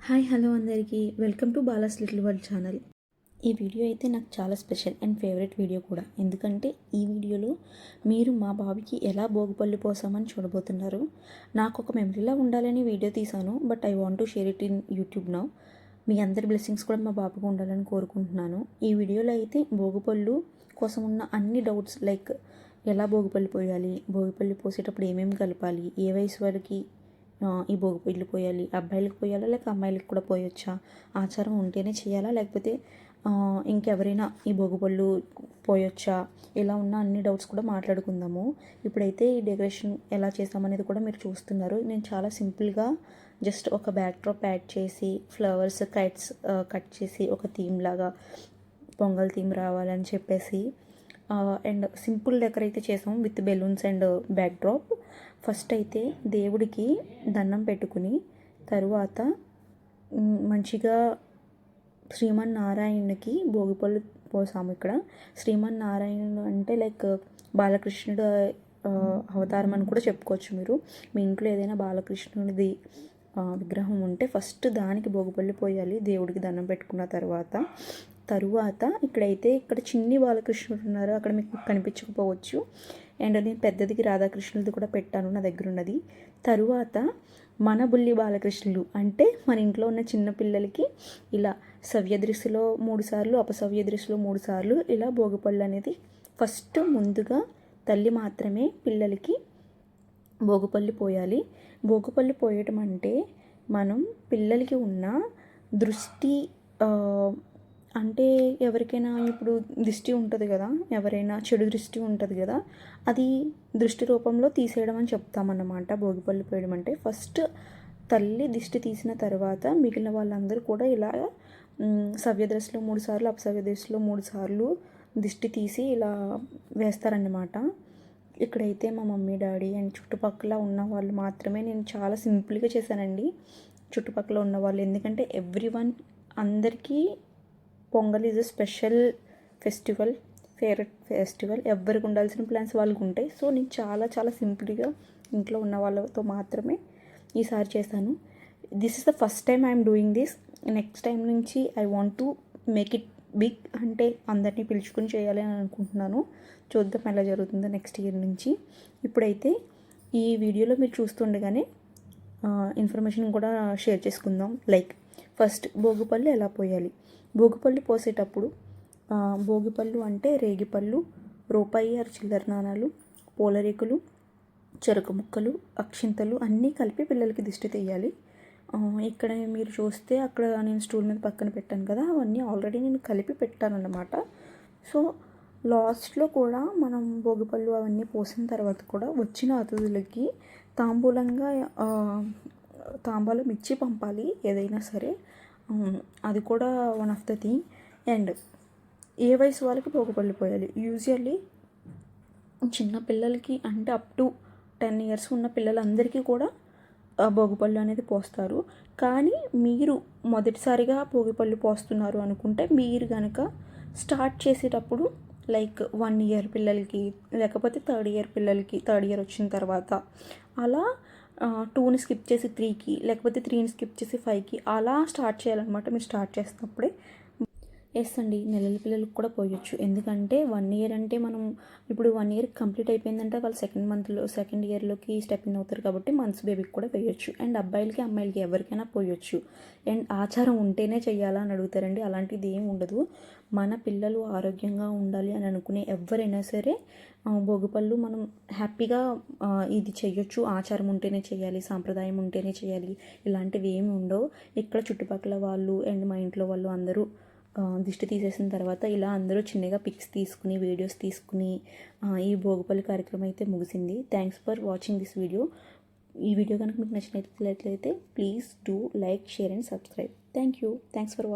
Hi hello అందరికీ welcome to Bala's little world channel. ఈ video అయితే నాకు చాలా స్పెషల్ అండ్ ఫేవరెట్ వీడియో కూడా. ఎందుకంటే ఈ వీడియోలో మీరు మా బాబుకి ఎలా భోగిపళ్ళు పోసామని చూడబోతున్నారు. నాకు ఒక మెమరీలా ఉండాలని వీడియో తీశాను, but I want to share it in YouTube now. మీ అందరి బ్లెస్సింగ్స్ కూడా మా బాబుకు ఉండాలని కోరుకుంటున్నాను. ఈ వీడియోలో అయితే భోగిపళ్ళు కోసం ఉన్న అన్ని డౌట్స్, లైక్ ఎలా భోగిపళ్ళు పోయాలి, భోగిపళ్ళు పోసేటప్పుడు ఏమేమి కలపాలి, ఏ వయసు వరకు ఈ భోగిపళ్ళు పోయాలి, అబ్బాయిలకు పోయాలా లేక అమ్మాయిలకు కూడా పోయొచ్చా, ఆచారం ఉంటేనే చేయాలా లేకపోతే ఇంకెవరైనా ఈ భోగిపళ్ళు పోయొచ్చా, ఇలా ఉన్న అన్ని డౌట్స్ కూడా మాట్లాడుకుందాము. ఇప్పుడైతే ఈ డెకరేషన్ ఎలా చేస్తామనేది కూడా మీరు చూస్తున్నారు. నేను చాలా సింపుల్గా జస్ట్ ఒక బ్యాక్డ్రాప్ యాడ్ చేసి ఫ్లవర్స్ కైట్స్ కట్ చేసి ఒక థీమ్ లాగా పొంగల్ థీమ్ రావాలని చెప్పేసి అండ్ సింపుల్ డెకర్ అయితే చేసాం with balloons and backdrop. First అయితే దేవుడికి దండం పెట్టుకుని తరువాత మంచిగా శ్రీమన్నారాయణునికి భోగిపళ్ళు పోసాము. ఇక్కడ శ్రీమన్నారాయణుడు అంటే లైక్ బాలకృష్ణుడు అవతారం అని కూడా చెప్పుకోవచ్చు. మీరు మీ ఇంట్లో ఏదైనా బాలకృష్ణుడిది విగ్రహం ఉంటే ఫస్ట్ దానికి భోగిపళ్ళు పోయాలి దేవుడికి దండం పెట్టుకున్న తరువాత ఇక్కడ చిన్ని బాలకృష్ణుడు ఉన్నారు, అక్కడ మీకు కనిపించకపోవచ్చు. అండ్ నేను పెద్దదికి రాధాకృష్ణులది కూడా పెట్టాను, నా దగ్గర ఉన్నది. తరువాత మన బుల్లి బాలకృష్ణులు అంటే మన ఇంట్లో ఉన్న చిన్న పిల్లలకి ఇలా సవ్య దృష్టిలో 3 సార్లు, అపసవ్య దృష్టిలో 3 సార్లు ఇలా భోగిపళ్ళు అనేది ఫస్ట్ ముందుగా తల్లి మాత్రమే పిల్లలకి భోగిపళ్ళు పోయాలి. భోగిపళ్ళు పోయటం అంటే మనం పిల్లలకి ఉన్న దృష్టి అంటే ఎవరికైనా ఇప్పుడు దిష్టి ఉంటుంది కదా, ఎవరైనా చెడు దృష్టి ఉంటుంది కదా, అది దృష్టి రూపంలో తీసేయడం అని చెప్తామన్నమాట. భోగిపళ్ళు పోయడం అంటే ఫస్ట్ తల్లి దిష్టి తీసిన తర్వాత మిగిలిన వాళ్ళందరూ కూడా ఇలా సవ్య దశలో 3 సార్లు, అపసవ్య దశలో 3 సార్లు దిష్టి తీసి ఇలా వేస్తారన్నమాట. ఇక్కడైతే మా మమ్మీ డాడీ అండ్ చుట్టుపక్కల ఉన్న వాళ్ళు మాత్రమే, నేను చాలా సింపుల్గా చేశానండి చుట్టుపక్కల ఉన్న వాళ్ళు. ఎందుకంటే ఎవ్రీవన్ అందరికీ pongal is a special festival, favourite festival. ఎవరికి ఉండాల్సిన ప్లాన్స్ వాళ్ళకు ఉంటాయి. సో నేను చాలా చాలా సింపుల్గా ఇంట్లో ఉన్న వాళ్ళతో మాత్రమే ఈసారి చేశాను. This is the first time I'm doing this. Next time నుంచి I want to make it big, అంటే అందరినీ పిలుచుకుని చేయాలి అని అనుకుంటున్నాను. చూద్దాం ఎలా జరుగుతుందో నెక్స్ట్ ఇయర్ నుంచి. ఇప్పుడైతే ఈ వీడియోలో మీరు చూస్తుండగానే ఇన్ఫర్మేషన్ కూడా షేర్ చేసుకుందాం. లైక్ ఫస్ట్ భోగిపళ్ళు ఎలా పోయాలి. భోగిపళ్ళు పోసేటప్పుడు భోగిపళ్ళు అంటే రేగిపళ్ళు, రూపాయి 6 చిల్లర నాణాలు, పూలరేకులు, చెరుకు ముక్కలు, అక్షింతలు అన్నీ కలిపి పిల్లలకి దిష్టి తీయాలి. ఇక్కడ మీరు చూస్తే అక్కడ నేను స్టూల్ మీద పక్కన పెట్టాను కదా, అవన్నీ ఆల్రెడీ నేను కలిపి పెట్టానన్నమాట. సో లాస్ట్లో కూడా మనం భోగిపళ్ళు అవన్నీ పోసిన తర్వాత కూడా వచ్చిన అతిథులకి తాంబూలం ఇచ్చి పంపాలి ఏదైనా సరే. అది కూడా one of the thing. And ఏ వయసు వాళ్ళకి భోగిపళ్ళు పోయాలి. యూజువల్లీ చిన్న పిల్లలకి అంటే అప్ టు 10 years ఉన్న పిల్లలందరికీ కూడా భోగిపళ్ళు అనేది పోస్తారు. కానీ మీరు మొదటిసారిగా భోగిపళ్ళు పోస్తున్నారు అనుకుంటే మీరు కనుక స్టార్ట్ చేసేటప్పుడు లైక్ 1 year పిల్లలకి, లేకపోతే 3rd year పిల్లలకి, 3rd year వచ్చిన తర్వాత అలా 2ని స్కిప్ చేసి 3కి, లేకపోతే 3ని స్కిప్ చేసి 5కి అలా స్టార్ట్ చేయాలన్నమాట. మీరు స్టార్ట్ చేసినప్పుడే ఎస్ అండి, నెలల పిల్లలకు కూడా పోయొచ్చు. ఎందుకంటే 1 year అంటే మనం ఇప్పుడు 1 year కంప్లీట్ అయిపోయిందంటే వాళ్ళు సెకండ్ ఇయర్లోకి స్టెప్ ఇన్ అవుతారు కాబట్టి మంత్స్ బేబీకి కూడా పోయొచ్చు. అండ్ అబ్బాయిలకి అమ్మాయిలకి ఎవరికైనా పోయొచ్చు. అండ్ ఆచారం ఉంటేనే చెయ్యాలా అని అడుగుతారండి, అలాంటిది ఏం ఉండదు. మన పిల్లలు ఆరోగ్యంగా ఉండాలి అని అనుకునే ఎవరైనా సరే భోగిపళ్ళు మనం హ్యాపీగా ఇది చెయ్యొచ్చు. ఆచారం ఉంటేనే చేయాలి, సాంప్రదాయం ఉంటేనే చేయాలి, ఇలాంటివి ఏమి ఉండవు. ఇక్కడ చుట్టుపక్కల వాళ్ళు అండ్ మా ఇంట్లో వాళ్ళు అందరూ దిష్టి తీసేసిన తర్వాత ఇలా అందరూ చిన్నగా పిక్స్ తీసుకుని, వీడియోస్ తీసుకుని ఈ భోగిపల్లి కార్యక్రమం అయితే ముగిసింది. Thanks for watching this video. ఈ వీడియో కనుక మీకు నచ్చినట్లయితే please do like, share and subscribe. Thank you. Thanks for watching.